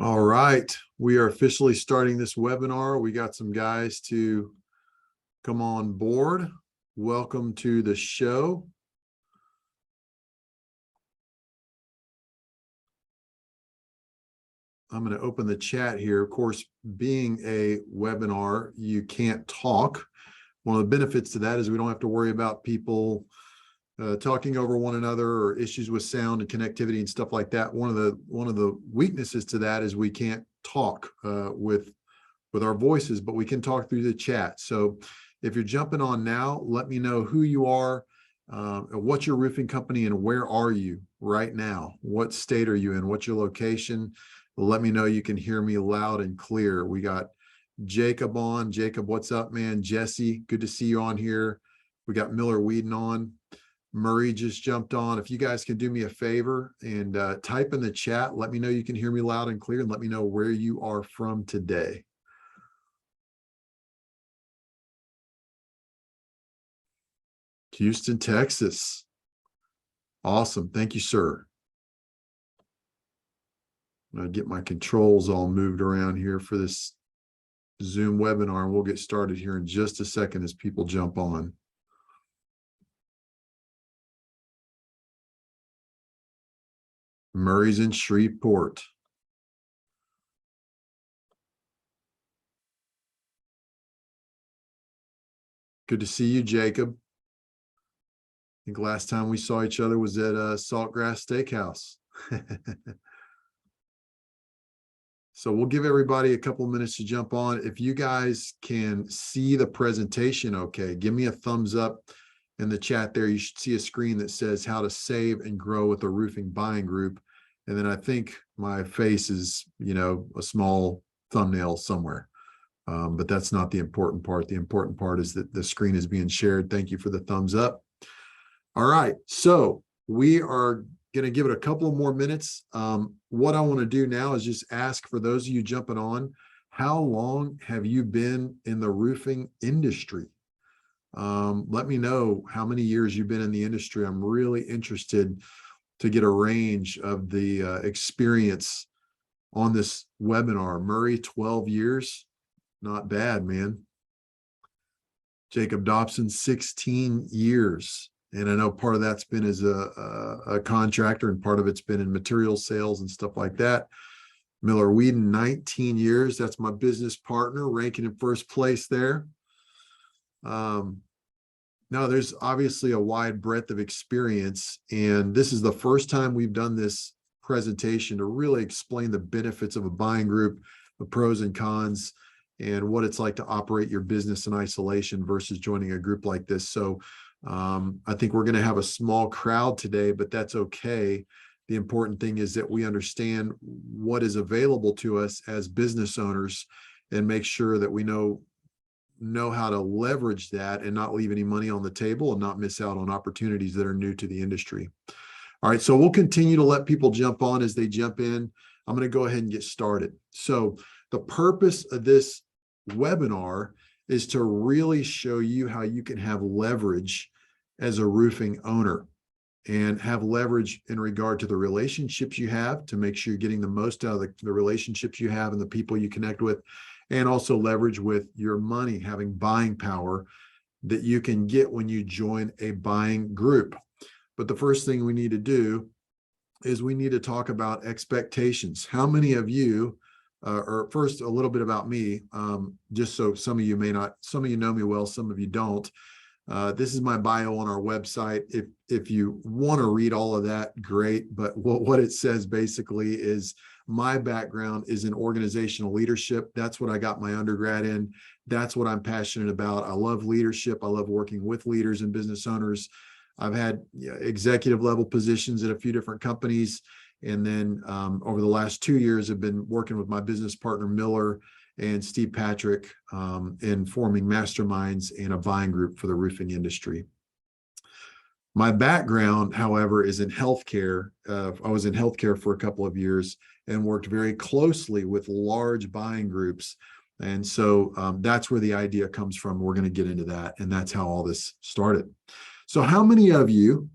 All right, we are officially starting this webinar. We got some guys to come on board. Welcome to the show. I'm going to open the chat here. Of course, being a webinar, you can't talk. One of the benefits to that is we don't have to worry about people talking over one another or issues with sound and connectivity and stuff like that. One of the weaknesses to that is we can't talk with our voices, but we can talk through the chat. So if you're jumping on now, let me know who you are, what's your roofing company, and where are you right now? What state are you in? What's your location? Let me know you can hear me loud and clear. We got Jacob on. Jacob, what's up, man? Jesse, good to see you on here. We got Miller Whedon on. Murray just jumped on. If you guys can do me a favor and type in the chat, let me know you can hear me loud and clear, and let me know where you are from today. Houston, Texas. Awesome. Thank you, sir. I'm going to get my controls all moved around here for this Zoom webinar, and we'll get started here in just a second as people jump on. Murray's in Shreveport. Good to see you, Jacob. I think last time we saw each other was at Saltgrass Steakhouse. So we'll give everybody a couple minutes to jump on. If you guys can see the presentation okay, give me a thumbs up in the chat there. You should see a screen that says how to save and grow with a roofing buying group. And then I think my face is, a small thumbnail somewhere. But that's not the important part. The important part is that the screen is being shared. Thank you for the thumbs up. All right, so we are going to give it a couple of more minutes. What I want to do now is just ask for those of you jumping on, how long have you been in the roofing industry? Let me know how many years you've been in the industry. I'm really interested to get a range of the experience on this webinar. Murray, 12 years. Not bad, man. Jacob Dobson, 16 years. And I know part of that's been as a contractor, and part of it's been in material sales and stuff like that. Miller Whedon, 19 years. That's my business partner, ranking in first place there. Now, there's obviously a wide breadth of experience, and this is the first time we've done this presentation to really explain the benefits of a buying group, the pros and cons, and what it's like to operate your business in isolation versus joining a group like this. So I think we're going to have a small crowd today, but that's okay. The important thing is that we understand what is available to us as business owners and make sure that we know how to leverage that and not leave any money on the table and not miss out on opportunities that are new to the industry. All right, so we'll continue to let people jump on as they jump in. I'm going to go ahead and get started. So the purpose of this webinar is to really show you how you can have leverage as a roofing owner, and have leverage in regard to the relationships you have to make sure you're getting the most out of the relationships you have and the people you connect with, and also leverage with your money, having buying power that you can get when you join a buying group. But the first thing we need to do is we need to talk about expectations. How many of you, or first a little bit about me, just so some of you know me well, some of you don't. This is my bio on our website. If you want to read all of that, great. But what it says basically is my background is in organizational leadership. That's what I got my undergrad in. That's what I'm passionate about. I love leadership. I love working with leaders and business owners. I've had executive level positions at a few different companies. And then over the last 2 years, I've been working with my business partner, Miller, and Steve Patrick in forming masterminds and a buying group for the roofing industry. My background, however, is in healthcare. I was in healthcare for a couple of years and worked very closely with large buying groups. And so that's where the idea comes from. We're going to get into that. And that's how all this started. So how many of you,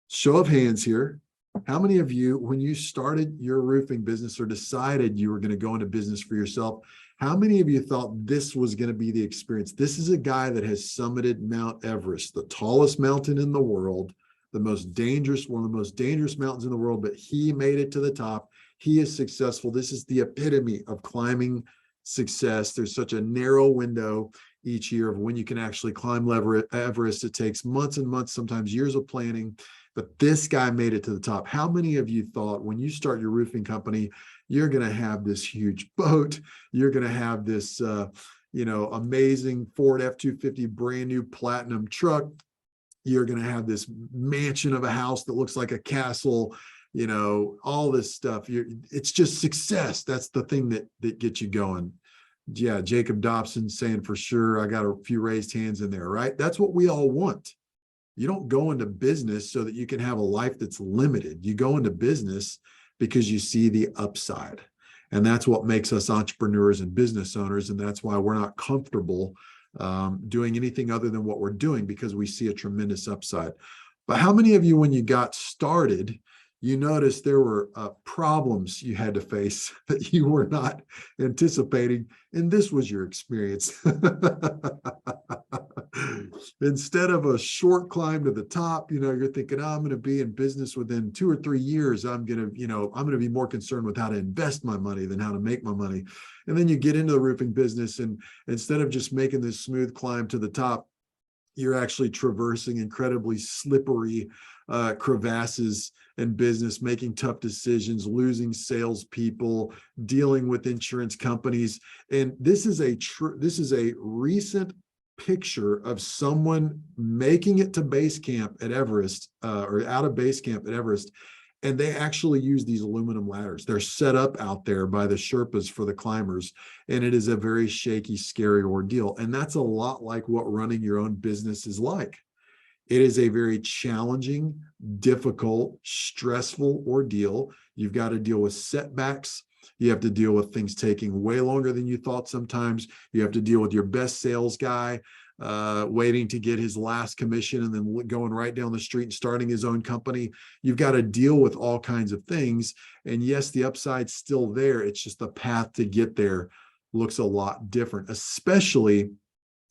show of hands here, How many of you, when you started your roofing business or decided you were going to go into business for yourself, how many of you thought this was going to be the experience? This is a guy that has summited Mount Everest, the tallest mountain in the world, one of the most dangerous mountains in the world, but he made it to the top. He is successful. This is the epitome of climbing success. There's such a narrow window each year of when you can actually climb Everest. It takes months and months, sometimes years of planning. But this guy made it to the top. How many of you thought when you start your roofing company, you're going to have this huge boat, you're going to have this, amazing Ford F-250 brand new platinum truck, you're going to have this mansion of a house that looks like a castle, all this stuff. It's just success. That's the thing that gets you going. Yeah, Jacob Dobson saying for sure. I got a few raised hands in there, right? That's what we all want. You don't go into business so that you can have a life that's limited. You go into business because you see the upside. And that's what makes us entrepreneurs and business owners. And that's why we're not comfortable doing anything other than what we're doing, because we see a tremendous upside. But how many of you, when you got started, you noticed there were problems you had to face that you were not anticipating, and this was your experience? Instead of a short climb to the top, you're thinking, oh, I'm going to be in business within 2 or 3 years. I'm going to be more concerned with how to invest my money than how to make my money. And then you get into the roofing business, and instead of just making this smooth climb to the top, you're actually traversing incredibly slippery crevasses in business, making tough decisions, losing salespeople, dealing with insurance companies. And this is a recent picture of someone making it to base camp at Everest, or out of base camp at Everest. And they actually use these aluminum ladders. They're set up out there by the Sherpas for the climbers. And it is a very shaky, scary ordeal. And that's a lot like what running your own business is like. It is a very challenging, difficult, stressful ordeal. You've got to deal with setbacks. You have to deal with things taking way longer than you thought sometimes. You have to deal with your best sales guy waiting to get his last commission and then going right down the street and starting his own company. You've got to deal with all kinds of things. And yes, the upside's still there. It's just the path to get there looks a lot different, especially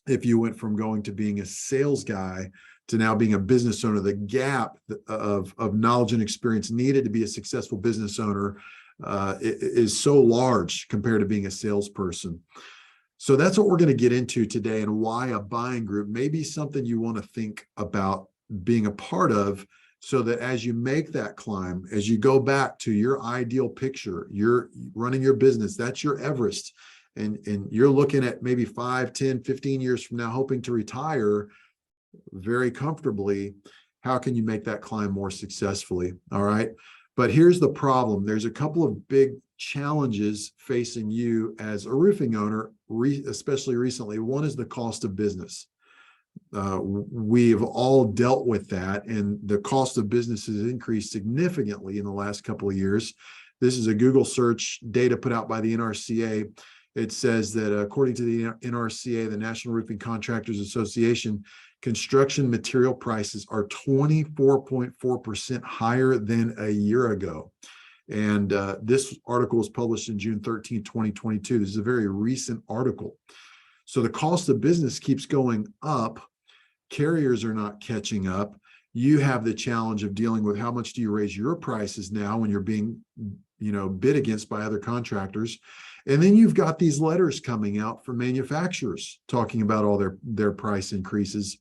if you went from going to being a sales guy to now being a business owner. The gap of knowledge and experience needed to be a successful business owner is so large compared to being a salesperson. So that's what we're going to get into today, and why a buying group may be something you want to think about being a part of, so that as you make that climb, as you go back to your ideal picture, you're running your business, that's your Everest, and you're looking at maybe 5, 10, 15 years from now, hoping to retire very comfortably. How can you make that climb more successfully? All right. But here's the problem. There's a couple of big challenges facing you as a roofing owner, especially recently. One is the cost of business. We've all dealt with that, and the cost of business has increased significantly in the last couple of years. This is a Google search data put out by the NRCA. It says that according to the NRCA, the National Roofing Contractors Association, construction material prices are 24.4% higher than a year ago. And this article was published in June 13, 2022. This is a very recent article. So the cost of business keeps going up. Carriers are not catching up. You have the challenge of dealing with how much do you raise your prices now when you're being, bid against by other contractors. And then you've got these letters coming out from manufacturers talking about all their price increases.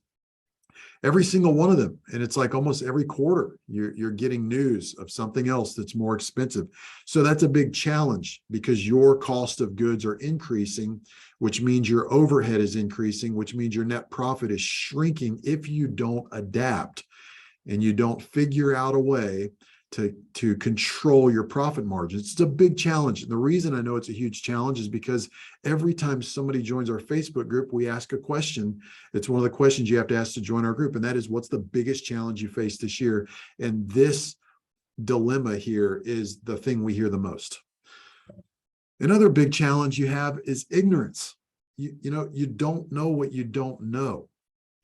Every single one of them. And it's like almost every quarter, you're getting news of something else that's more expensive. So that's a big challenge, because your cost of goods are increasing, which means your overhead is increasing, which means your net profit is shrinking if you don't adapt and you don't figure out a way to control your profit margins. It's a big challenge. And the reason I know it's a huge challenge is because every time somebody joins our Facebook group, we ask a question. It's one of the questions you have to ask to join our group. And that is, what's the biggest challenge you face this year? And this dilemma here is the thing we hear the most. Another big challenge you have is ignorance. You don't know what you don't know,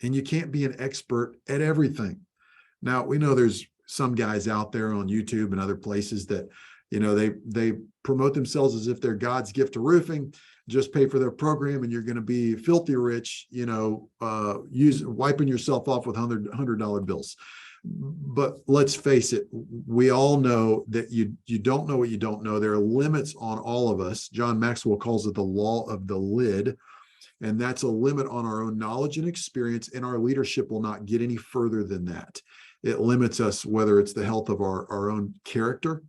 and you can't be an expert at everything. Now, we know there's some guys out there on YouTube and other places that, they promote themselves as if they're God's gift to roofing. Just pay for their program and you're going to be filthy rich, wiping yourself off with $100 bills. But let's face it, we all know that you don't know what you don't know. There are limits on all of us. John Maxwell calls it the law of the lid. And that's a limit on our own knowledge and experience, and our leadership will not get any further than that. It limits us, whether it's the health of our own character,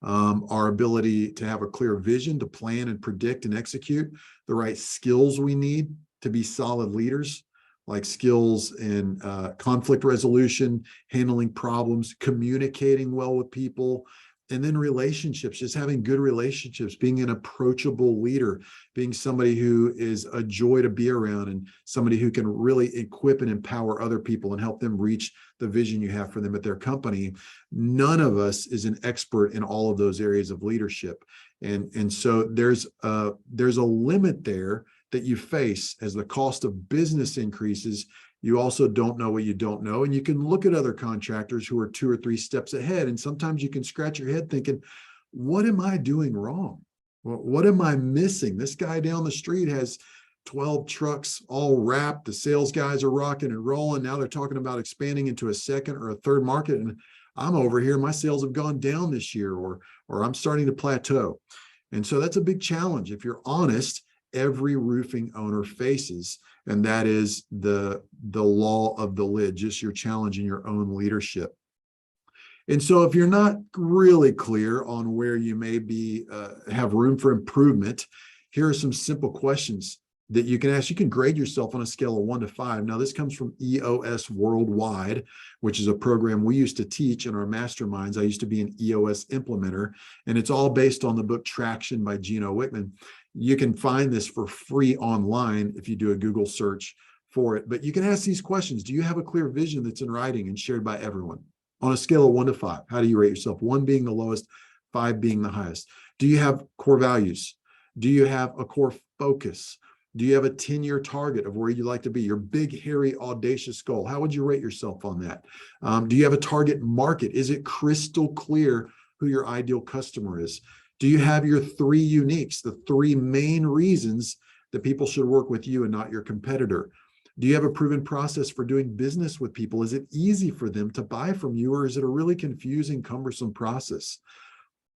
our ability to have a clear vision, to plan and predict and execute, the right skills we need to be solid leaders, like skills in conflict resolution, handling problems, communicating well with people, and then relationships, just having good relationships, being an approachable leader, being somebody who is a joy to be around, and somebody who can really equip and empower other people and help them reach the vision you have for them at their company. None of us is an expert in all of those areas of leadership. And so there's a limit there that you face as the cost of business increases. You also don't know what you don't know. And you can look at other contractors who are 2 or 3 steps ahead. And sometimes you can scratch your head thinking, what am I doing wrong? What am I missing? This guy down the street has 12 trucks all wrapped. The sales guys are rocking and rolling. Now they're talking about expanding into a second or a third market. And I'm over here, my sales have gone down this year, or I'm starting to plateau. And so that's a big challenge. If you're honest, every roofing owner faces, and that is the law of the lid, just your challenge in your own leadership. And so if you're not really clear on where you may be have room for improvement, here are some simple questions that you can ask. You can grade yourself on a scale of 1 to 5. Now, this comes from EOS Worldwide, which is a program we used to teach in our masterminds. I used to be an EOS implementer, and it's all based on the book Traction by Gino Wickman. You can find this for free online if you do a Google search for it. But you can ask these questions. Do you have a clear vision that's in writing and shared by everyone? On a scale of 1 to 5, how do you rate yourself? 1 being the lowest, 5 being the highest. Do you have core values? Do you have a core focus? Do you have a 10-year target of where you'd like to be? Your big, hairy, audacious goal. How would you rate yourself on that? Do you have a target market? Is it crystal clear who your ideal customer is? Do you have your 3 uniques, the 3 main reasons that people should work with you and not your competitor? Do you have a proven process for doing business with people? Is it easy for them to buy from you, or is it a really confusing, cumbersome process?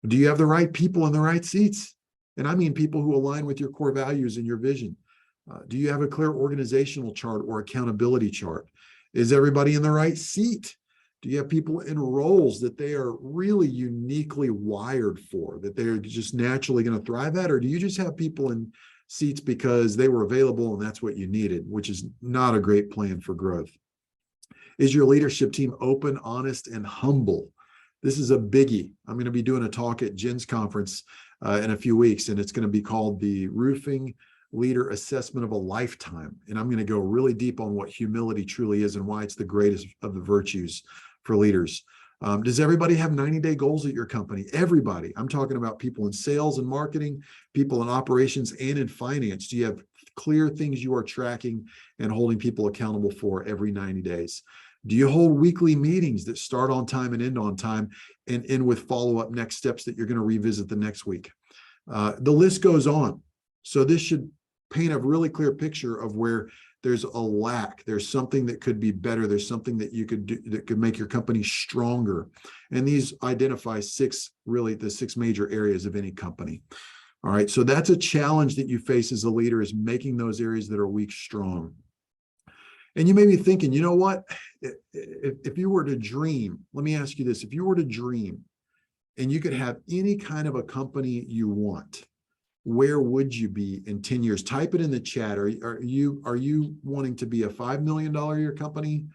Do you have the right people in the right seats? And I mean people who align with your core values and your vision. Do you have a clear organizational chart or accountability chart? Is everybody in the right seat? Do you have people in roles that they are really uniquely wired for, that they're just naturally going to thrive at? Or do you just have people in seats because they were available and that's what you needed, which is not a great plan for growth? Is your leadership team open, honest, and humble? This is a biggie. I'm going to be doing a talk at Jen's conference in a few weeks, and it's going to be called the Roofing Leader Assessment of a Lifetime. And I'm going to go really deep on what humility truly is and why it's the greatest of the virtues for leaders. Does everybody have 90-day goals at your company? Everybody. I'm talking about people in sales and marketing, people in operations, and in finance. Do you have clear things you are tracking and holding people accountable for every 90 days? Do you hold weekly meetings that start on time and end on time, and end with follow-up next steps that you're going to revisit the next week? The list goes on. So this should paint a really clear picture of where there's a lack. There's something that could be better. There's something that you could do that could make your company stronger. And these identify the 6 major areas of any company. All right. So that's a challenge that you face as a leader, is making those areas that are weak strong. And you may be thinking, you know what? If you were to dream, let me ask you this. If you were to dream and you could have any kind of a company you want, where would you be in 10 years? Type it in the chat. Are you wanting to be a $5 million a year company?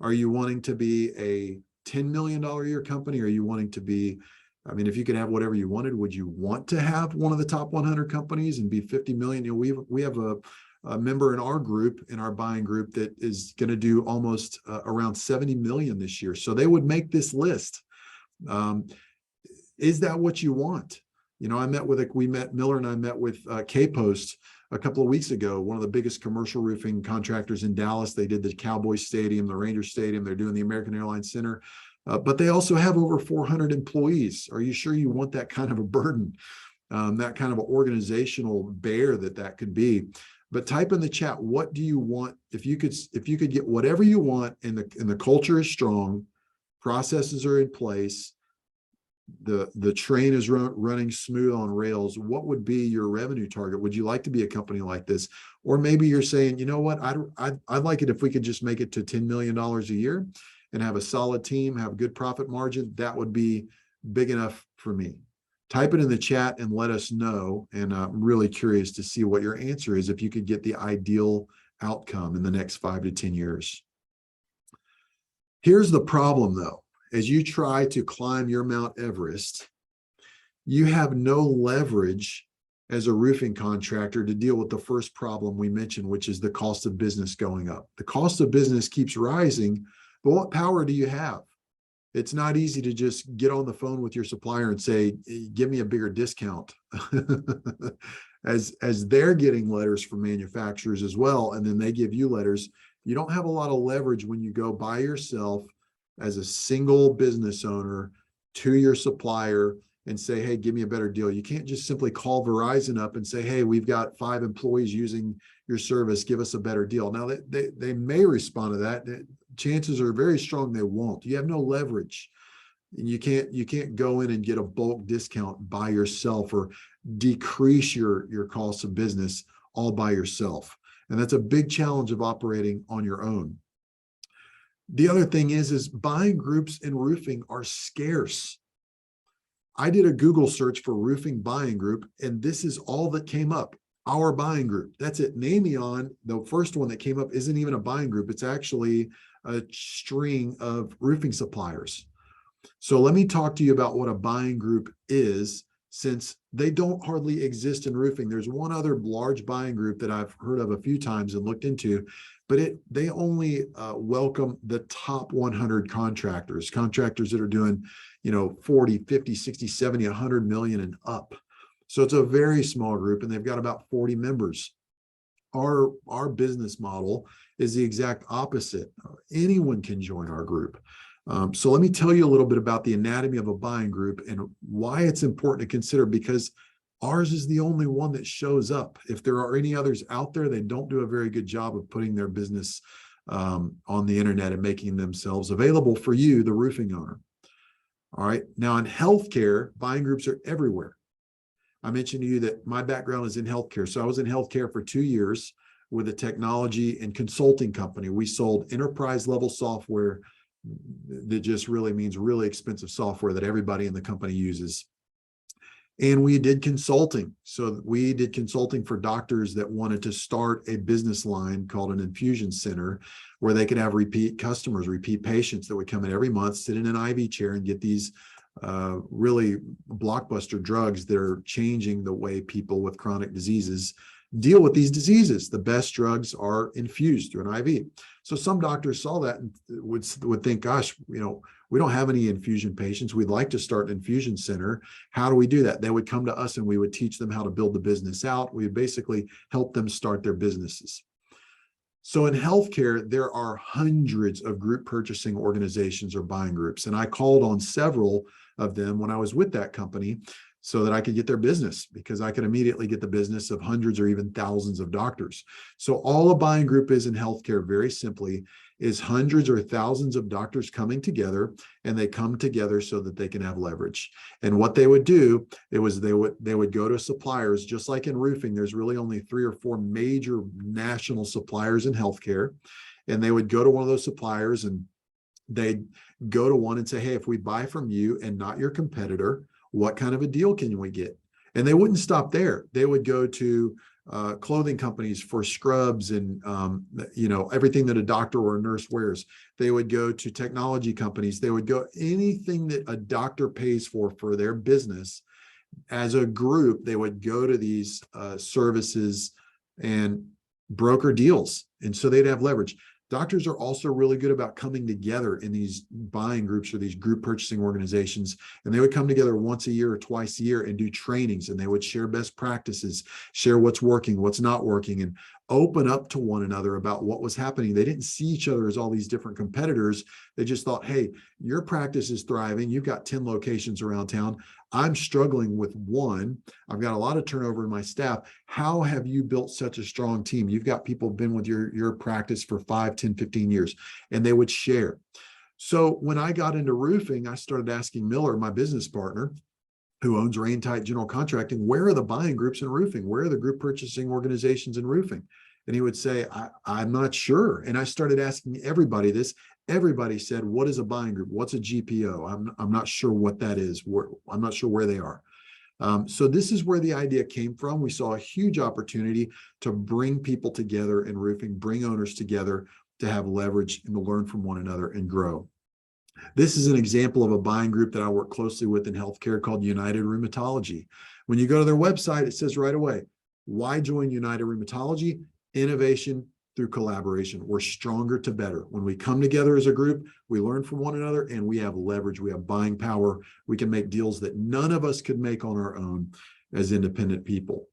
Are you wanting to be a $10 million a year company? Are you wanting to be, if you could have whatever you wanted, would you want to have one of the top 100 companies and be 50 million? We have a member in our group, in our buying group, that is going to do almost around 70 million this year. So they would make this list. Is that what you want? Miller and I met with K-Post a couple of weeks ago, one of the biggest commercial roofing contractors in Dallas. They did the Cowboys Stadium, the Ranger Stadium. They're doing the American Airlines Center. But they also have over 400 employees. Are you sure you want that kind of a burden, that kind of an organizational bear that could be? But type in the chat, what do you want? If you could get whatever you want, and the culture is strong, processes are in place, the train is running smooth on rails, what would be your revenue target? Would you like to be a company like this? Or maybe you're saying, you know what, I'd like it if we could just make it to $10 million a year and have a solid team, have good profit margin. That would be big enough for me. Type it in the chat and let us know. And I'm really curious to see what your answer is if you could get the ideal outcome in the next 5 to 10 years. Here's the problem, though. As you try to climb your Mount Everest, you have no leverage as a roofing contractor to deal with the first problem we mentioned, which is the cost of business going up. The cost of business keeps rising, but what power do you have? It's not easy to just get on the phone with your supplier and say, give me a bigger discount. As they're getting letters from manufacturers as well, and then they give you letters. You don't have a lot of leverage when you go by yourself as a single business owner to your supplier and say, hey, give me a better deal. You can't just simply call Verizon up and say, hey, we've got 5 employees using your service, give us a better deal. Now, they may respond to that. Chances are very strong they won't. You have no leverage. You can't go in and get a bulk discount by yourself or decrease your cost of business all by yourself. And that's a big challenge of operating on your own. The other thing is buying groups in roofing are scarce. I did a Google search for roofing buying group, and this is all that came up. Our buying group. That's it. Nameon, the first one that came up, isn't even a buying group. It's actually a string of roofing suppliers. So let me talk to you about what a buying group is, since they don't hardly exist in roofing. There's one other large buying group that I've heard of a few times and looked into, but they only welcome the top 100 contractors that are doing, 40, 50, 60, 70, 100 million and up. So it's a very small group, and they've got about 40 members. Our business model is the exact opposite. Anyone can join our group. So let me tell you a little bit about the anatomy of a buying group and why it's important to consider, because ours is the only one that shows up. If there are any others out there, they don't do a very good job of putting their business on the internet and making themselves available for you, the roofing owner. All right. Now, in healthcare, buying groups are everywhere. I mentioned to you that my background is in healthcare. So I was in healthcare for 2 years with a technology and consulting company. We sold enterprise level software that just really means really expensive software that everybody in the company uses. And we did consulting. So we did consulting for doctors that wanted to start a business line called an infusion center, where they could have repeat customers, repeat patients that would come in every month, sit in an IV chair and get these really blockbuster drugs that are changing the way people with chronic diseases deal with these diseases. The best drugs are infused through an IV. So some doctors saw that and would think, gosh, we don't have any infusion patients. We'd like to start an infusion center. How do we do that? They would come to us and we would teach them how to build the business out. We would basically help them start their businesses. So in healthcare, there are hundreds of group purchasing organizations or buying groups. And I called on several of them when I was with that company so that I could get their business, because I could immediately get the business of hundreds or even thousands of doctors. So all a buying group is in healthcare, very simply, is hundreds or thousands of doctors coming together, and they come together so that they can have leverage. And what they would do, they would go to suppliers. Just like in roofing, there's really only 3 or 4 major national suppliers in healthcare. And they would go to one of those suppliers and they'd go to one and say, hey, if we buy from you and not your competitor, what kind of a deal can we get? And they wouldn't stop there. They would go to clothing companies for scrubs and everything that a doctor or a nurse wears. They would go to technology companies. They would go anything that a doctor pays for their business. As a group, they would go to these services and broker deals. And so they'd have leverage. Doctors are also really good about coming together in these buying groups or these group purchasing organizations. And they would come together once a year or twice a year and do trainings, and they would share best practices, share what's working, what's not working. And open up to one another about what was happening. They didn't see each other as all these different competitors. They just thought, hey, your practice is thriving. You've got 10 locations around town. I'm struggling with one. I've got a lot of turnover in my staff. How have you built such a strong team? You've got people been with your practice for 5, 10, 15 years, and they would share. So when I got into roofing, I started asking Miller, my business partner, who owns Rain Tight General Contracting, where are the buying groups in roofing? Where are the group purchasing organizations in roofing? And he would say, I'm not sure. And I started asking everybody this. Everybody said, what is a buying group? What's a GPO? I'm not sure what that is. I'm not sure where they are. So this is where the idea came from. We saw a huge opportunity to bring people together in roofing, bring owners together to have leverage and to learn from one another and grow. This is an example of a buying group that I work closely with in healthcare called United Rheumatology. When you go to their website, it says right away, why join United Rheumatology? Innovation through collaboration. We're stronger to better. When we come together as a group, we learn from one another and we have leverage. We have buying power. We can make deals that none of us could make on our own as independent people.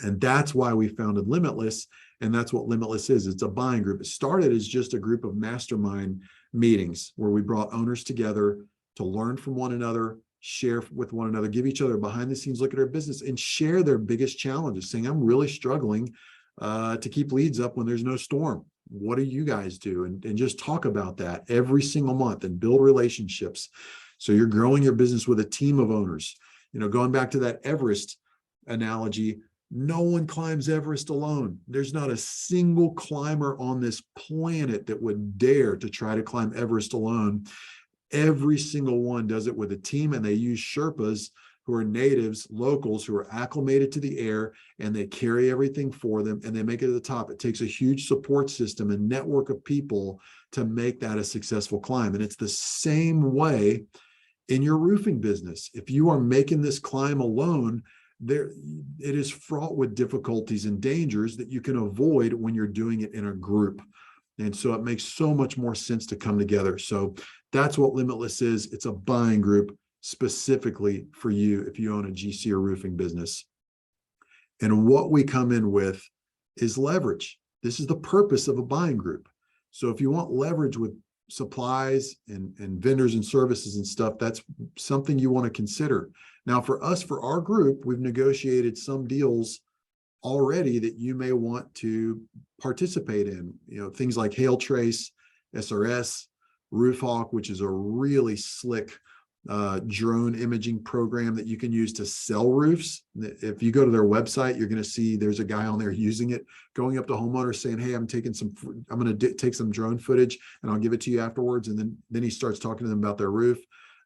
And that's why we founded Limitless. And that's what Limitless is. It's a buying group. It started as just a group of mastermind meetings where we brought owners together to learn from one another, share with one another, give each other a behind the scenes look at our business and share their biggest challenges, saying, I'm really struggling to keep leads up when there's no storm. What do you guys do? And just talk about that every single month and build relationships. So you're growing your business with a team of owners. You know, going back to that Everest analogy, no one climbs Everest alone. There's not a single climber on this planet that would dare to try to climb Everest alone. Every single one does it with a team, and they use Sherpas who are natives, locals who are acclimated to the air, and they carry everything for them and they make it to the top. It takes a huge support system and network of people to make that a successful climb. And it's the same way in your roofing business. If you are making this climb alone, it is fraught with difficulties and dangers that you can avoid when you're doing it in a group. And so it makes so much more sense to come together. So that's what Limitless is. It's a buying group specifically for you if you own a GC or roofing business. And what we come in with is leverage. This is the purpose of a buying group. So if you want leverage with supplies and vendors and services and stuff, that's something you want to consider. Now, for us, for our group, we've negotiated some deals already that you may want to participate in. You know, things like Hail Trace, SRS, RoofHawk, which is a really slick drone imaging program that you can use to sell roofs. If you go to their website, you're going to see there's a guy on there using it, going up to homeowners saying, hey, I'm going to take some drone footage and I'll give it to you afterwards. And then he starts talking to them about their roof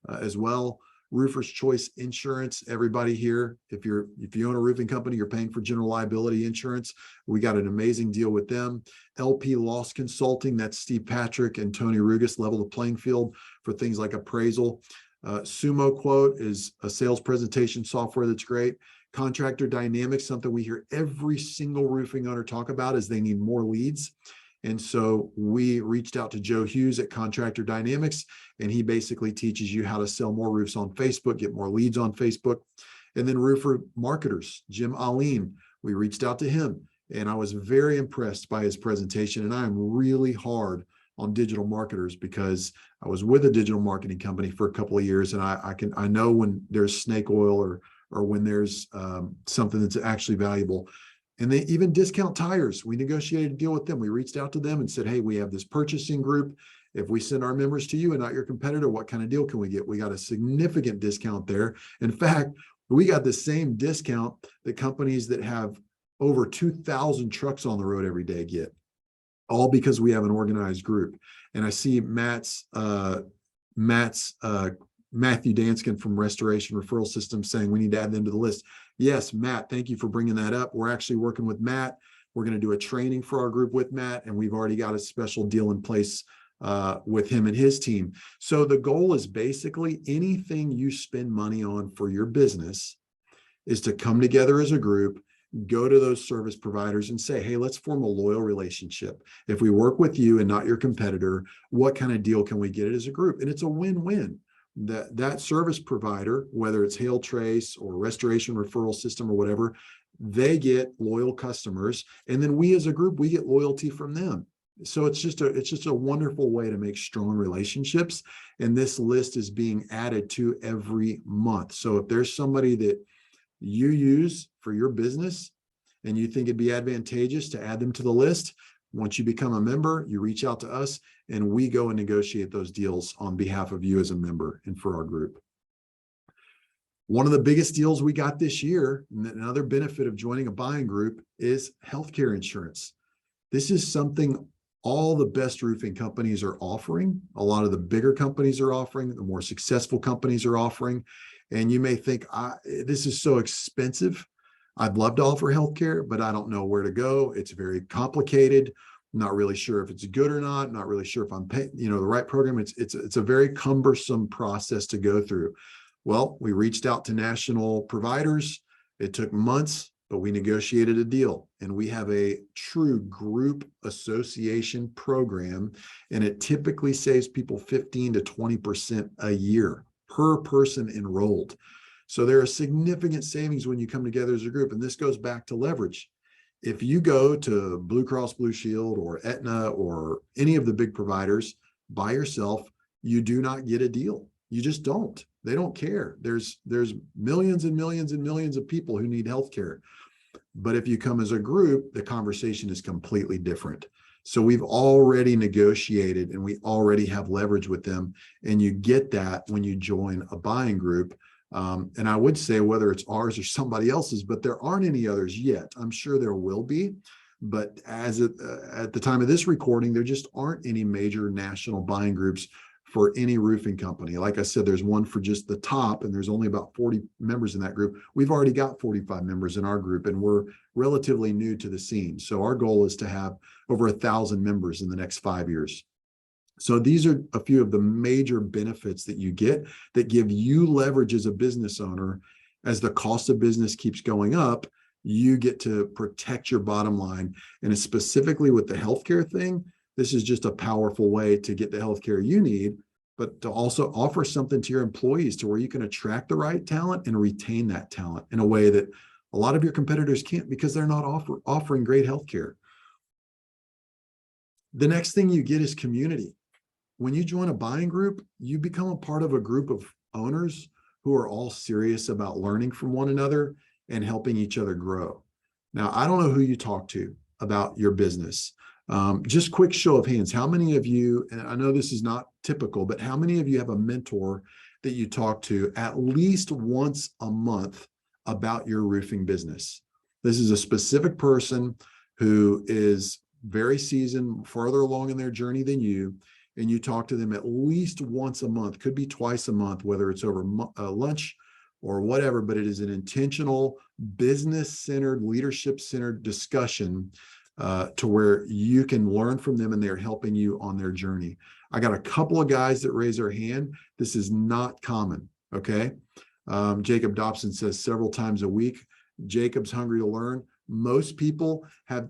as well. Roofers Choice Insurance, everybody here, if you own a roofing company, you're paying for general liability insurance. We got an amazing deal with them. LP Loss Consulting, that's Steve Patrick and Tony Rugas, level the playing field for things like appraisal. Sumo Quote is a sales presentation software that's great. Contractor Dynamics, something we hear every single roofing owner talk about, is they need more leads. And so we reached out to Joe Hughes at Contractor Dynamics, and he basically teaches you how to sell more roofs on Facebook, get more leads on Facebook. And then Roofer Marketers, Jim Aline, we reached out to him, and I was very impressed by his presentation. And I am really hard on digital marketers because I was with a digital marketing company for a couple of years, and I know when there's snake oil or when there's something that's actually valuable. And they even Discount Tires. We negotiated a deal with them. We reached out to them and said, hey, we have this purchasing group. If we send our members to you and not your competitor, what kind of deal can we get? We got a significant discount there. In fact, we got the same discount that companies that have over 2,000 trucks on the road every day get, all because we have an organized group. And I see Matthew Danskin from Restoration Referral Systems saying we need to add them to the list. Yes, Matt, thank you for bringing that up. We're actually working with Matt. We're going to do a training for our group with Matt, and we've already got a special deal in place with him and his team. So the goal is basically anything you spend money on for your business is to come together as a group, go to those service providers and say, hey, let's form a loyal relationship. If we work with you and not your competitor, what kind of deal can we get as a group? And it's a win-win. That service provider, whether it's Hail Trace or Restoration Referral System or whatever, they get loyal customers, and then we as a group, we get loyalty from them. So it's just a wonderful way to make strong relationships. And this list is being added to every month. So if there's somebody that you use for your business and you think it'd be advantageous to add them to the list, once you become a member, you reach out to us and we go and negotiate those deals on behalf of you as a member and for our group. One of the biggest deals we got this year, and another benefit of joining a buying group, is healthcare insurance. This is something all the best roofing companies are offering. A lot of the bigger companies are offering, the more successful companies are offering. And you may think, this is so expensive. I'd love to offer healthcare, but I don't know where to go. It's very complicated. I'm not really sure if it's good or not. Not really sure if I'm paying, the right program. It's a very cumbersome process to go through. Well, we reached out to national providers. It took months, but we negotiated a deal, and we have a true group association program, and it typically saves people 15 to 20% a year per person enrolled. So there are significant savings when you come together as a group, and this goes back to leverage. If you go to Blue Cross Blue Shield or Aetna or any of the big providers by yourself, you do not get a deal. You just don't. They don't care. There's millions and millions and millions of people who need healthcare. But if you come as a group, the conversation is completely different. So we've already negotiated and we already have leverage with them. And you get that when you join a buying group. And I would say whether it's ours or somebody else's, but there aren't any others yet. I'm sure there will be. But at the time of this recording, there just aren't any major national buying groups for any roofing company. Like I said, there's one for just the top, and there's only about 40 members in that group. We've already got 45 members in our group, and we're relatively new to the scene. So our goal is to have over 1,000 members in the next 5 years. So these are a few of the major benefits that you get that give you leverage as a business owner. As the cost of business keeps going up, you get to protect your bottom line. And specifically with the healthcare thing, this is just a powerful way to get the healthcare you need, but to also offer something to your employees to where you can attract the right talent and retain that talent in a way that a lot of your competitors can't, because they're not offering great healthcare. The next thing you get is community. When you join a buying group, you become a part of a group of owners who are all serious about learning from one another and helping each other grow. Now, I don't know who you talk to about your business. Just quick show of hands. How many of you, and I know this is not typical, but how many of you have a mentor that you talk to at least once a month about your roofing business? This is a specific person who is very seasoned, farther along in their journey than you, and you talk to them at least once a month, could be twice a month, whether it's over lunch or whatever, but it is an intentional, business-centered, leadership-centered discussion to where you can learn from them and they're helping you on their journey. I got a couple of guys that raise their hand. This is not common, okay? Jacob Dobson says several times a week. Jacob's hungry to learn. Most people have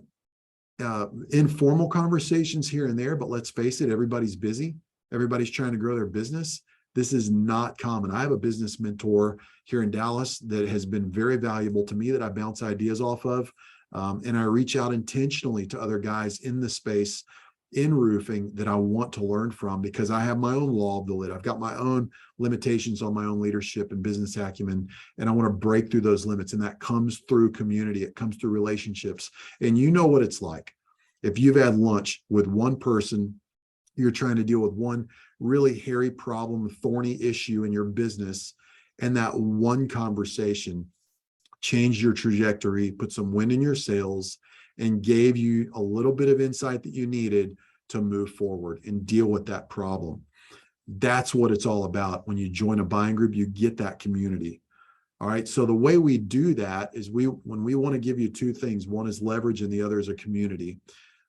informal conversations here and there, but let's face it, everybody's busy. Everybody's trying to grow their business. This is not common. I have a business mentor here in Dallas that has been very valuable to me that I bounce ideas off of. And I reach out intentionally to other guys in the space in roofing that I want to learn from, because I have my own law of the lid. I've got my own limitations on my own leadership and business acumen, and I want to break through those limits. And that comes through community. It comes through relationships. And you know what it's like. If you've had lunch with one person, you're trying to deal with one really hairy problem, thorny issue in your business, and that one conversation changed your trajectory, put some wind in your sails, and gave you a little bit of insight that you needed to move forward and deal with that problem. That's what it's all about. When you join a buying group, you get that community. All right. So the way we do that is when we want to give you two things, one is leverage and the other is a community.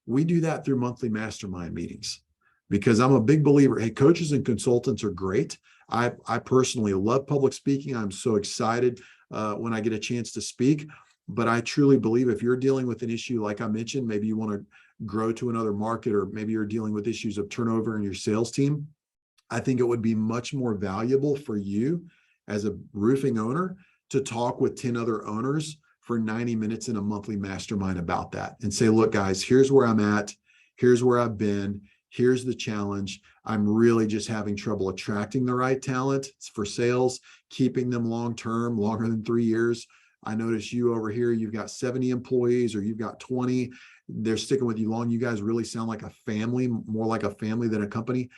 We do that through monthly mastermind meetings, because I'm a big believer. Hey, coaches and consultants are great. I personally love public speaking. I'm so excited when I get a chance to speak. But I truly believe if you're dealing with an issue, like I mentioned, maybe you want to grow to another market, or maybe you're dealing with issues of turnover in your sales team, I think it would be much more valuable for you as a roofing owner to talk with 10 other owners for 90 minutes in a monthly mastermind about that and say, look, guys, here's where I'm at. Here's where I've been. Here's the challenge. I'm really just having trouble attracting the right talent for sales, keeping them long-term, longer than 3 years. I notice you over here, you've got 70 employees or you've got 20. They're sticking with you long. You guys really sound like a family, more like a family than a company.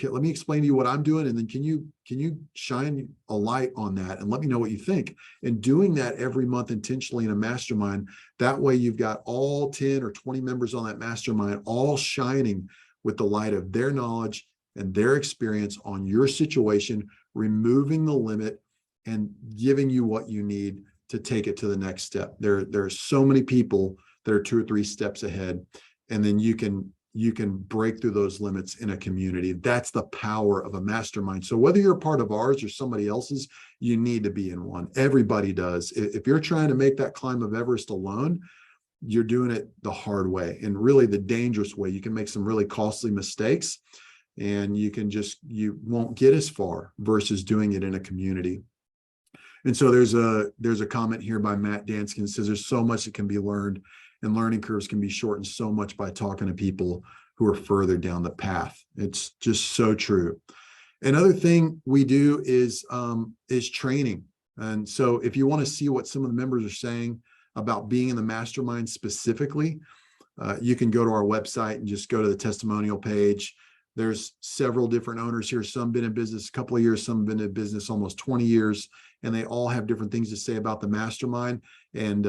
Let me explain to you what I'm doing, and then can you shine a light on that and let me know what you think? And doing that every month intentionally in a mastermind, that way you've got all 10 or 20 members on that mastermind all shining with the light of their knowledge and their experience on your situation, removing the limit and giving you what you need to take it to the next step. There are so many people that are 2 or 3 steps ahead, and then you can break through those limits in a community. That's the power of a mastermind. So whether you're a part of ours or somebody else's, you need to be in one. Everybody does. If you're trying to make that climb of Everest alone, you're doing it the hard way and really the dangerous way. You can make some really costly mistakes, and you won't get as far versus doing it in a community. And so there's a comment here by Matt Danskin that says there's so much that can be learned, and learning curves can be shortened so much by talking to people who are further down the path. It's just so true. Another thing we do is training. And so if you want to see what some of the members are saying about being in the mastermind specifically, you can go to our website and just go to the testimonial page. There's several different owners here. Some been in business a couple of years, some have been in business almost 20 years, and they all have different things to say about the mastermind. And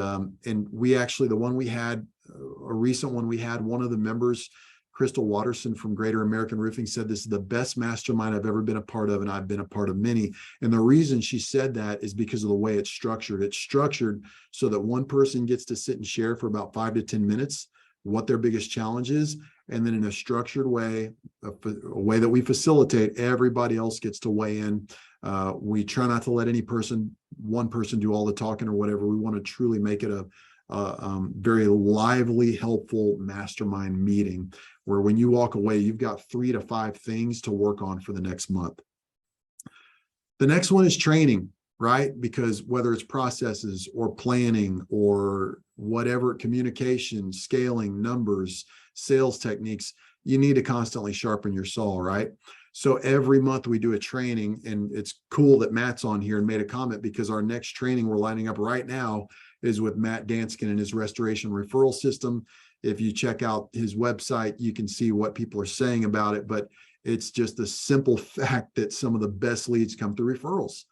we actually, the one we had, a recent one we had, one of the members, Crystal Watterson from Greater American Roofing, said this is the best mastermind I've ever been a part of, and I've been a part of many. And the reason she said that is because of the way it's structured. It's structured so that one person gets to sit and share for about 5 to 10 minutes what their biggest challenge is. And then in a structured way, a way that we facilitate, everybody else gets to weigh in. We try not to let one person do all the talking or whatever. We want to truly make it a very lively, helpful mastermind meeting where when you walk away, you've got 3 to 5 things to work on for the next month. The next one is training, right? Because whether it's processes or planning or whatever, communication, scaling, numbers, sales techniques, you need to constantly sharpen your saw, right? So every month we do a training, and it's cool that Matt's on here and made a comment because our next training we're lining up right now is with Matt Danskin and his restoration referral system. If you check out his website, you can see what people are saying about it, but it's just the simple fact that some of the best leads come through referrals,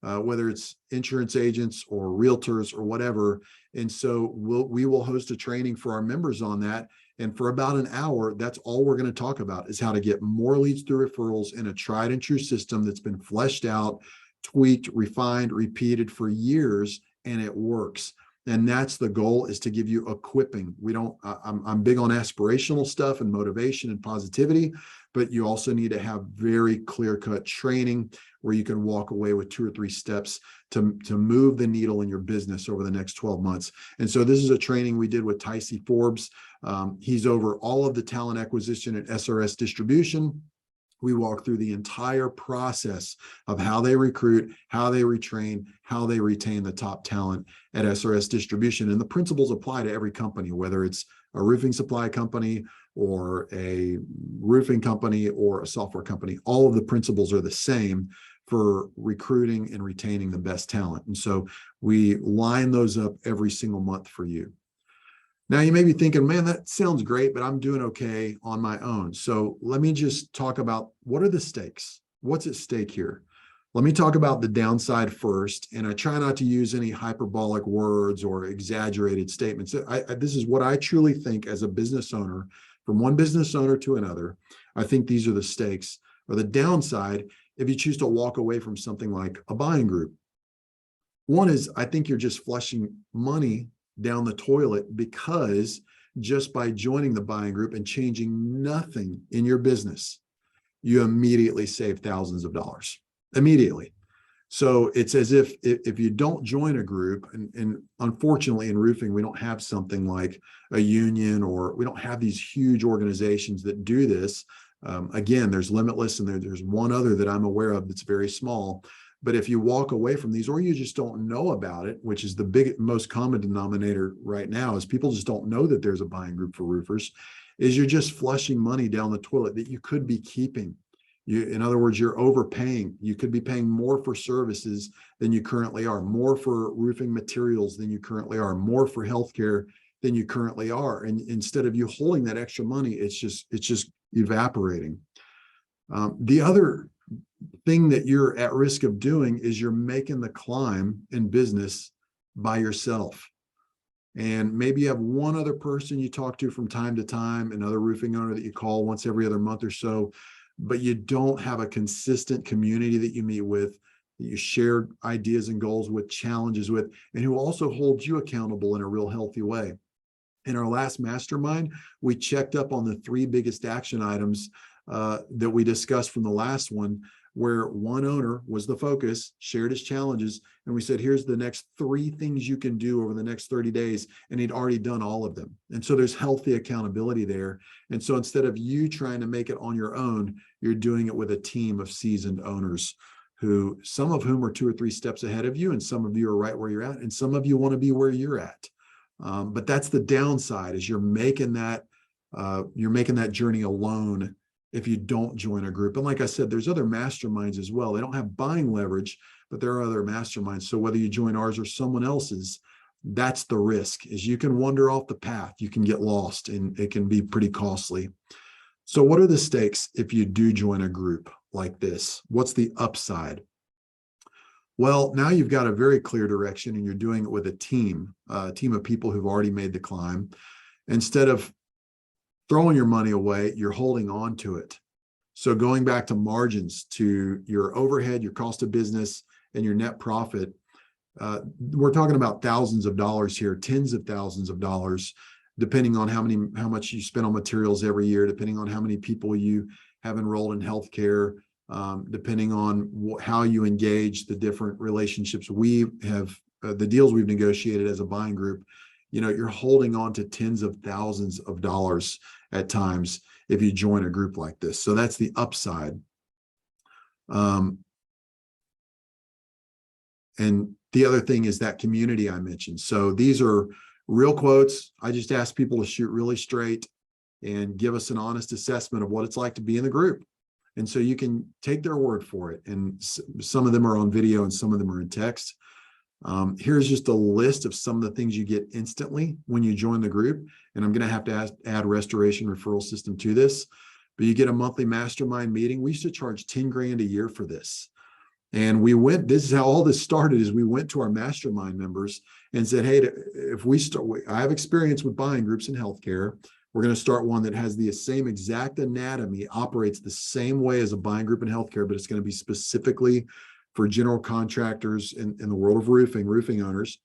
whether it's insurance agents or realtors or whatever. And so we will host a training for our members on that. And for about an hour, that's all we're going to talk about is how to get more leads through referrals in a tried and true system that's been fleshed out, tweaked, refined, repeated for years, and it works. And that's the goal, is to give you equipping. I'm big on aspirational stuff and motivation and positivity, but you also need to have very clear-cut training where you can walk away with 2 or 3 steps to move the needle in your business over the next 12 months. And so this is a training we did with Tycee Forbes. He's over all of the talent acquisition at SRS Distribution. We walk through the entire process of how they recruit, how they retrain, how they retain the top talent at SRS Distribution. And the principles apply to every company, whether it's a roofing supply company or a roofing company or a software company. All of the principles are the same for recruiting and retaining the best talent. And so we line those up every single month for you. Now, you may be thinking, man, that sounds great, but I'm doing okay on my own. So let me just talk about what are the stakes? What's at stake here? Let me talk about the downside first. And I try not to use any hyperbolic words or exaggerated statements. This is what I truly think as a business owner, from one business owner to another. I think these are the stakes, or the downside if you choose to walk away from something like a buying group. One is, I think you're just flushing money down the toilet, because just by joining the buying group and changing nothing in your business, you immediately save thousands of dollars immediately. So it's as if you don't join a group, and unfortunately in roofing, we don't have something like a union, or we don't have these huge organizations that do this. Again, there's Limitless, and there's one other that I'm aware of that's very small. But if you walk away from these, or you just don't know about it, which is the most common denominator right now, is people just don't know that there's a buying group for roofers, is you're just flushing money down the toilet that you could be keeping. In other words, you're overpaying. You could be paying more for services than you currently are, more for roofing materials than you currently are, more for healthcare than you currently are. And instead of you holding that extra money, it's just evaporating. The other thing that you're at risk of doing is you're making the climb in business by yourself. And maybe you have one other person you talk to from time to time, another roofing owner that you call once every other month or so, but you don't have a consistent community that you meet with, that you share ideas and goals with, challenges with, and who also holds you accountable in a real healthy way. In our last mastermind, we checked up on the 3 biggest action items that we discussed from the last one, where one owner was the focus, shared his challenges, and we said, here's the next 3 things you can do over the next 30 days. And he'd already done all of them. And so there's healthy accountability there. And so instead of you trying to make it on your own, you're doing it with a team of seasoned owners, who some of whom are 2 or 3 steps ahead of you, and some of you are right where you're at, and some of you want to be where you're at. But that's the downside, is you're making that journey alone if you don't join a group. And like I said, there's other masterminds as well. They don't have buying leverage, but there are other masterminds. So whether you join ours or someone else's, that's the risk, is you can wander off the path, you can get lost, and it can be pretty costly. So what are the stakes if you do join a group like this? What's the upside? Well, now you've got a very clear direction, and you're doing it with a team of people who've already made the climb. Instead of throwing your money away, you're holding on to it. So going back to margins, to your overhead, your cost of business, and your net profit, we're talking about thousands of dollars here, tens of thousands of dollars, depending on how much you spend on materials every year, depending on how many people you have enrolled in healthcare, depending on how you engage the different relationships we have, the deals we've negotiated as a buying group. You're holding on to tens of thousands of dollars at times if you join a group like this. So that's the upside. And the other thing is that community I mentioned. So these are real quotes. I just ask people to shoot really straight and give us an honest assessment of what it's like to be in the group. And so you can take their word for it. And some of them are on video and some of them are in text. Here's just a list of some of the things you get instantly when you join the group. And I'm going to have to add restoration referral system to this, but you get a monthly mastermind meeting. We used to charge 10 grand a year for this. And this is how all this started, is we went to our mastermind members and said, hey, I have experience with buying groups in healthcare. We're going to start one that has the same exact anatomy, operates the same way as a buying group in healthcare, but it's going to be specifically for general contractors in the world of roofing owners.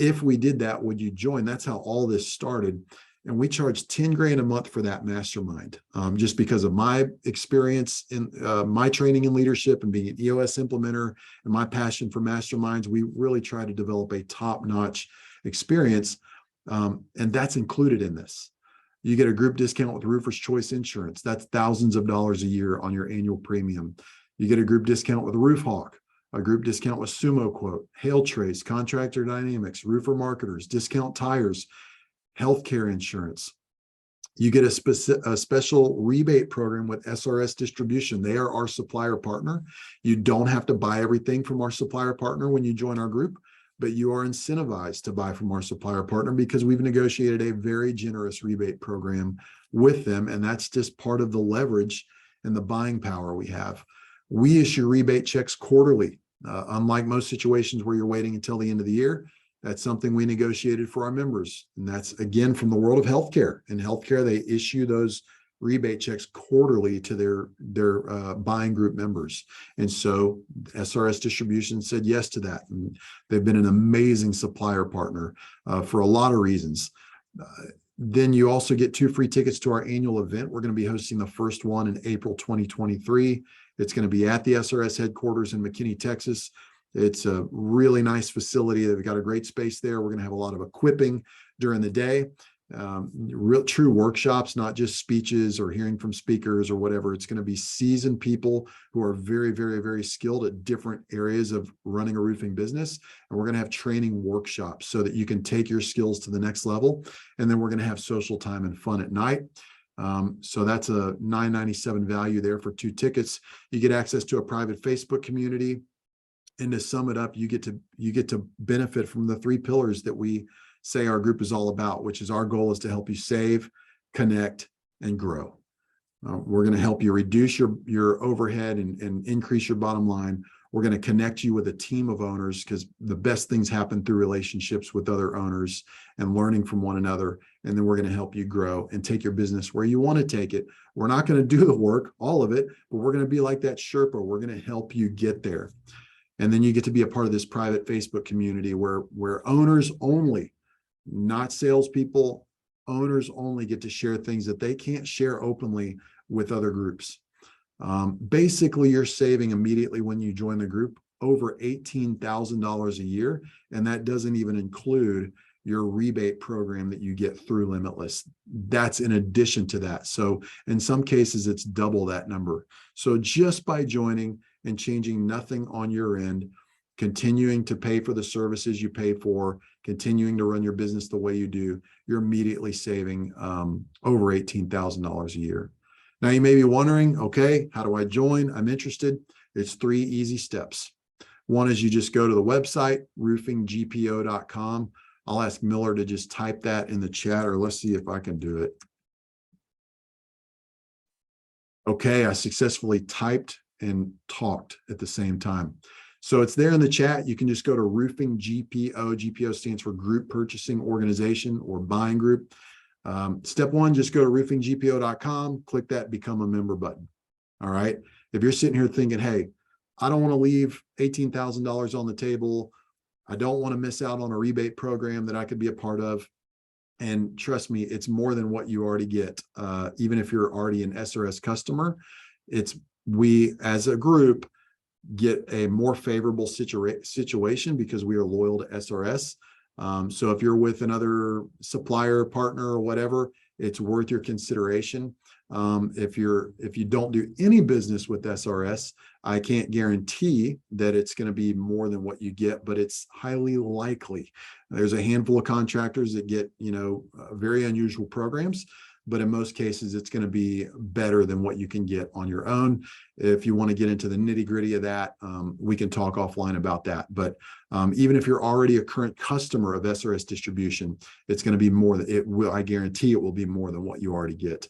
If we did that, would you join? That's how all this started. And we charged 10 grand a month for that mastermind, just because of my experience in my training in leadership and being an EOS implementer, and my passion for masterminds. We really try to develop a top-notch experience, and that's included in this. You get a group discount with Roofers Choice Insurance. That's thousands of dollars a year on your annual premium. You get a group discount with Roof Hawk, a group discount with Sumo Quote, Hail Trace, Contractor Dynamics, Roofer Marketers, Discount Tires, healthcare insurance. You get a special rebate program with SRS Distribution. They are our supplier partner. You don't have to buy everything from our supplier partner when you join our group, but you are incentivized to buy from our supplier partner because we've negotiated a very generous rebate program with them. And that's just part of the leverage and the buying power we have. We issue rebate checks quarterly. Unlike most situations where you're waiting until the end of the year, that's something we negotiated for our members. And that's, again, from the world of healthcare. In healthcare, they issue those rebate checks quarterly to their buying group members. And so SRS Distribution said yes to that. And they've been an amazing supplier partner for a lot of reasons. Then you also get 2 free tickets to our annual event. We're going to be hosting the first one in April 2023. It's going to be at the SRS headquarters in McKinney, Texas. It's a really nice facility. They've got a great space there. We're going to have a lot of equipping during the day. real true workshops, not just speeches or hearing from speakers or whatever. It's going to be seasoned people who are very, very, very skilled at different areas of running a roofing business. And we're going to have training workshops so that you can take your skills to the next level. And then we're going to have social time and fun at night. So that's a $9.97 value there for 2 tickets. You get access to a private Facebook community. And to sum it up, you get to benefit from the 3 pillars that we say our group is all about, which is our goal is to help you save, connect, and grow. We're going to help you reduce your overhead and increase your bottom line. We're going to connect you with a team of owners, because the best things happen through relationships with other owners and learning from one another. And then we're going to help you grow and take your business where you want to take it. We're not going to do the work, all of it, but we're going to be like that Sherpa. We're going to help you get there. And then you get to be a part of this private Facebook community where owners only, not salespeople, owners only get to share things that they can't share openly with other groups. Basically, you're saving immediately when you join the group over $18,000 a year. And that doesn't even include your rebate program that you get through Limitless. That's in addition to that. So in some cases, it's double that number. So just by joining and changing nothing on your end, continuing to pay for the services you pay for, continuing to run your business the way you do, you're immediately saving over $18,000 a year. Now, you may be wondering, okay, how do I join? I'm interested. It's 3 easy steps. One is you just go to the website, roofinggpo.com. I'll ask Miller to just type that in the chat, or let's see if I can do it. Okay, I successfully typed and talked at the same time. So it's there in the chat. You can just go to Roofing GPO. GPO stands for Group Purchasing Organization or Buying Group. Step 1, just go to roofinggpo.com, click that Become a Member button. All right. If you're sitting here thinking, hey, I don't want to leave $18,000 on the table. I don't want to miss out on a rebate program that I could be a part of. And trust me, it's more than what you already get. Even if you're already an SRS customer, we as a group get a more favorable situation because we are loyal to SRS. So if you're with another supplier, partner, or whatever, it's worth your consideration. If you don't do any business with SRS, I can't guarantee that it's going to be more than what you get, but it's highly likely. There's a handful of contractors that get, very unusual programs, but in most cases, it's going to be better than what you can get on your own. If you want to get into the nitty gritty of that, we can talk offline about that. But even if you're already a current customer of SRS distribution, it's going to be more than it will. I guarantee it will be more than what you already get.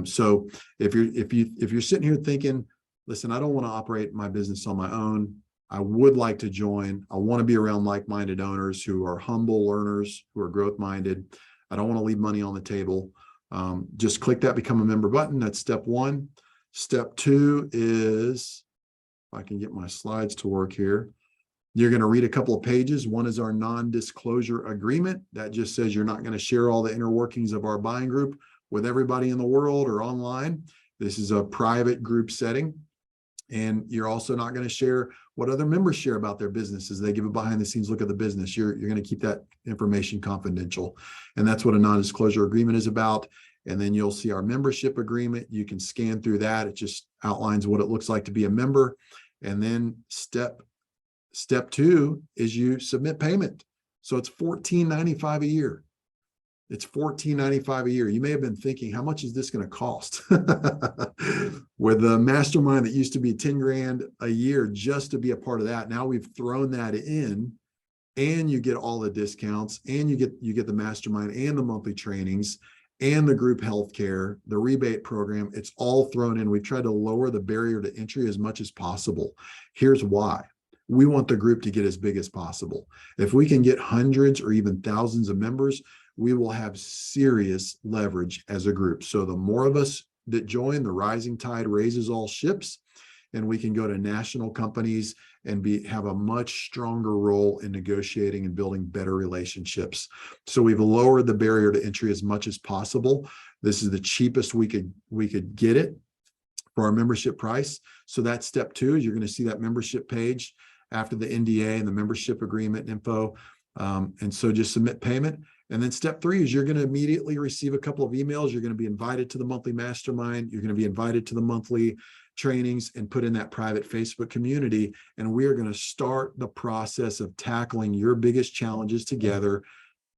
So if you're sitting here thinking, listen, I don't want to operate my business on my own. I would like to join. I want to be around like-minded owners who are humble learners, who are growth-minded. I don't want to leave money on the table. Just click that Become a Member button. That's step 1. Step 2 is, if I can get my slides to work here, you're going to read a couple of pages. One is our non-disclosure agreement. That just says you're not going to share all the inner workings of our buying group with everybody in the world or online. This is a private group setting. And you're also not going to share what other members share about their businesses. They give a behind the scenes look at the business. You're going to keep that information confidential. And that's what a non-disclosure agreement is about. And then you'll see our membership agreement. You can scan through that. It just outlines what it looks like to be a member. And then step 2 is you submit payment. So it's $14.95 a year. It's $14.95 a year. You may have been thinking, how much is this going to cost? With the mastermind that used to be 10 grand a year just to be a part of that. Now we've thrown that in, and you get all the discounts, and you get the mastermind and the monthly trainings and the group healthcare, the rebate program. It's all thrown in. We've tried to lower the barrier to entry as much as possible. Here's why. We want the group to get as big as possible. If we can get hundreds or even thousands of members, we will have serious leverage as a group. So the more of us that join, the rising tide raises all ships, and we can go to national companies and have a much stronger role in negotiating and building better relationships. So we've lowered the barrier to entry as much as possible. This is the cheapest we could get it for our membership price. So that's step 2. You're going to see that membership page after the NDA and the membership agreement info. And so just submit payment. And then step 3 is you're going to immediately receive a couple of emails. You're going to be invited to the monthly mastermind. You're going to be invited to the monthly trainings and put in that private Facebook community. And we are going to start the process of tackling your biggest challenges together.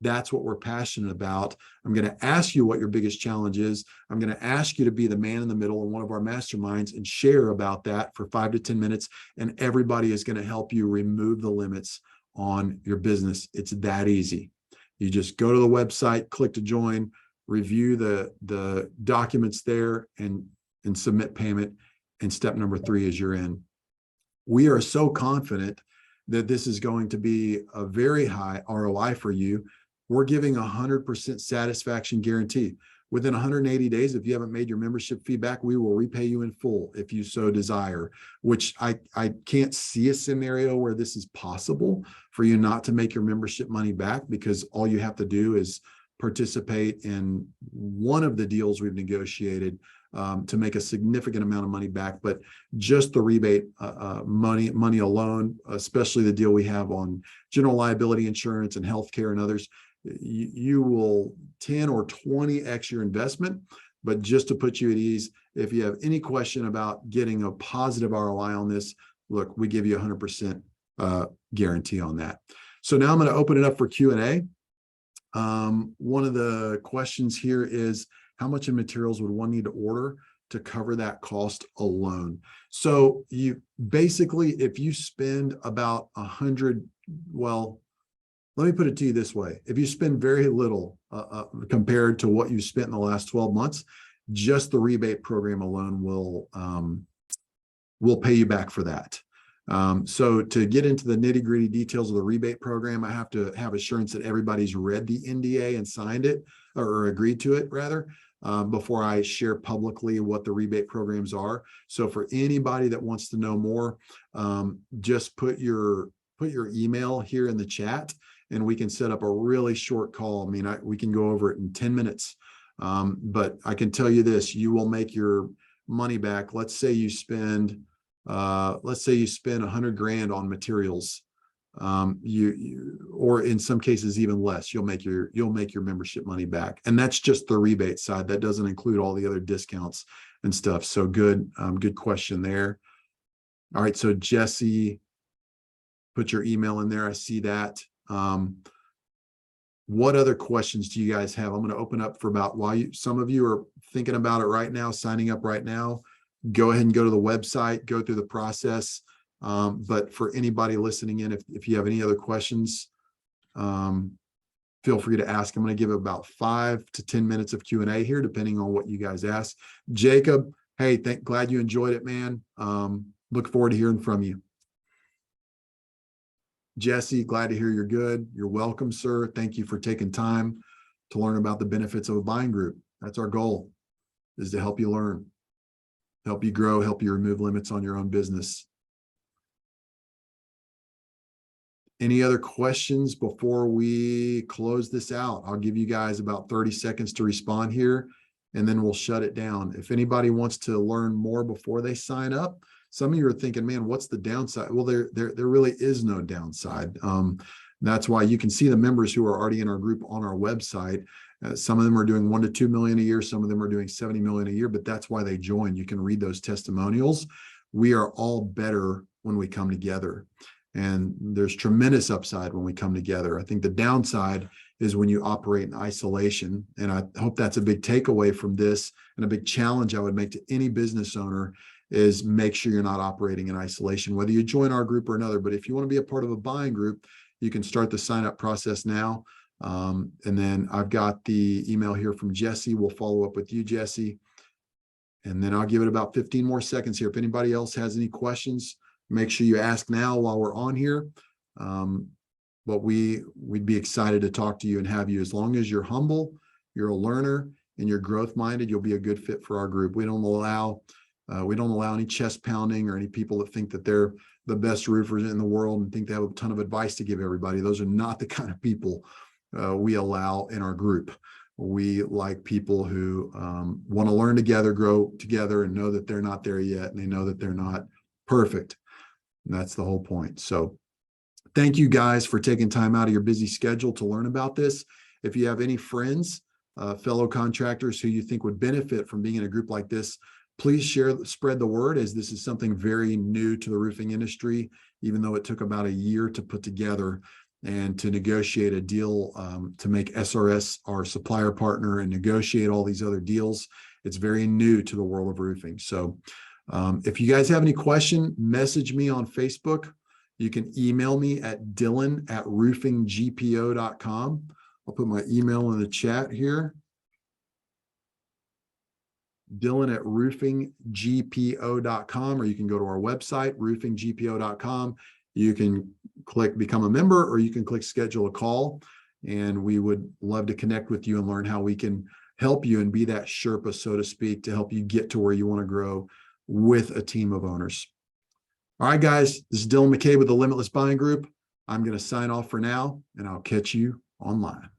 That's what we're passionate about. I'm going to ask you what your biggest challenge is. I'm going to ask you to be the man in the middle in one of our masterminds and share about that for 5 to 10 minutes. And everybody is going to help you remove the limits on your business. It's that easy. You just go to the website, click to join, review the documents there, and submit payment. And step number 3 is you're in. We are so confident that this is going to be a very high ROI for you. We're giving 100% satisfaction guarantee. Within 180 days, if you haven't made your membership fee back, we will repay you in full if you so desire, which I can't see a scenario where this is possible for you not to make your membership money back, because all you have to do is participate in one of the deals we've negotiated to make a significant amount of money back. But just the rebate money alone, especially the deal we have on general liability insurance and healthcare and others, you will 10 or 20x your investment. But just to put you at ease, if you have any question about getting a positive ROI on this, look, we give you 100% guarantee on that. So now I'm going to open it up for Q&A. One of the questions here is, how much in materials would one need to order to cover that cost alone? So you basically, if you spend about 100, well, let me put it to you this way. If you spend very little compared to what you spent in the last 12 months, just the rebate program alone will pay you back for that. So to get into the nitty-gritty details of the rebate program, I have to have assurance that everybody's read the NDA and signed it, or agreed to it rather, before I share publicly what the rebate programs are. So for anybody that wants to know more, just put your email here in the chat, and we can set up a really short call. I mean, we can go over it in 10 minutes. But I can tell you this, you will make your money back. Let's say you spend 100 grand on materials. Or in some cases even less, you'll make your membership money back. And that's just the rebate side. That doesn't include all the other discounts and stuff. So good question there. All right. So Jesse, put your email in there. I see that. What other questions do you guys have? I'm going to open up for about, some of you are thinking about it right now, signing up right now, go ahead and go to the website, go through the process. But for anybody listening in, if you have any other questions, feel free to ask. I'm going to give about 5 to 10 minutes of Q&A here, depending on what you guys ask. Jacob, hey, glad you enjoyed it, man. Look forward to hearing from you. Jesse, glad to hear you're good. You're welcome, sir. Thank you for taking time to learn about the benefits of a buying group. That's our goal, is to help you learn, help you grow, help you remove limits on your own business. Any other questions before we close this out? I'll give you guys about 30 seconds to respond here, and then we'll shut it down. If anybody wants to learn more before they sign up, some of you are thinking, man, what's the downside? Well, there really is no downside. That's why you can see the members who are already in our group on our website. Some of them are doing 1 to 2 million a year. Some of them are doing 70 million a year, but that's why they join. You can read those testimonials. We are all better when we come together. And there's tremendous upside when we come together. I think the downside is when you operate in isolation. And I hope that's a big takeaway from this, and a big challenge I would make to any business owner is make sure you're not operating in isolation, whether you join our group or another. But if you want to be a part of a buying group, you can start the sign up process now. And then I've got the email here from Jesse. We'll follow up with you, Jesse. And then I'll give it about 15 more seconds here. If anybody else has any questions, make sure you ask now while we're on here. But we'd be excited to talk to you and have you. As long as you're humble, you're a learner, and you're growth minded, you'll be a good fit for our group. We don't allow any chest pounding or any people that think that they're the best roofers in the world and think they have a ton of advice to give everybody. Those are not the kind of people we allow in our group. We like people who want to learn together, grow together, and know that they're not there yet, and they know that they're not perfect. And that's the whole point. So thank you guys for taking time out of your busy schedule to learn about this. if you have any friends, fellow contractors who you think would benefit from being in a group like this, please spread the word, as this is something very new to the roofing industry, even though it took about a year to put together and to negotiate a deal to make SRS our supplier partner and negotiate all these other deals. It's very new to the world of roofing. So if you guys have any question, message me on Facebook. You can email me at dylan@roofinggpo.com. I'll put my email in the chat here. Dylan@roofinggpo.com, or you can go to our website, roofinggpo.com. You can click become a member, or you can click schedule a call, and we would love to connect with you and learn how we can help you and be that Sherpa, so to speak, to help you get to where you want to grow with a team of owners. All right, guys, this is Dylan McKay with the Limitless Buying Group. I'm going to sign off for now, and I'll catch you online.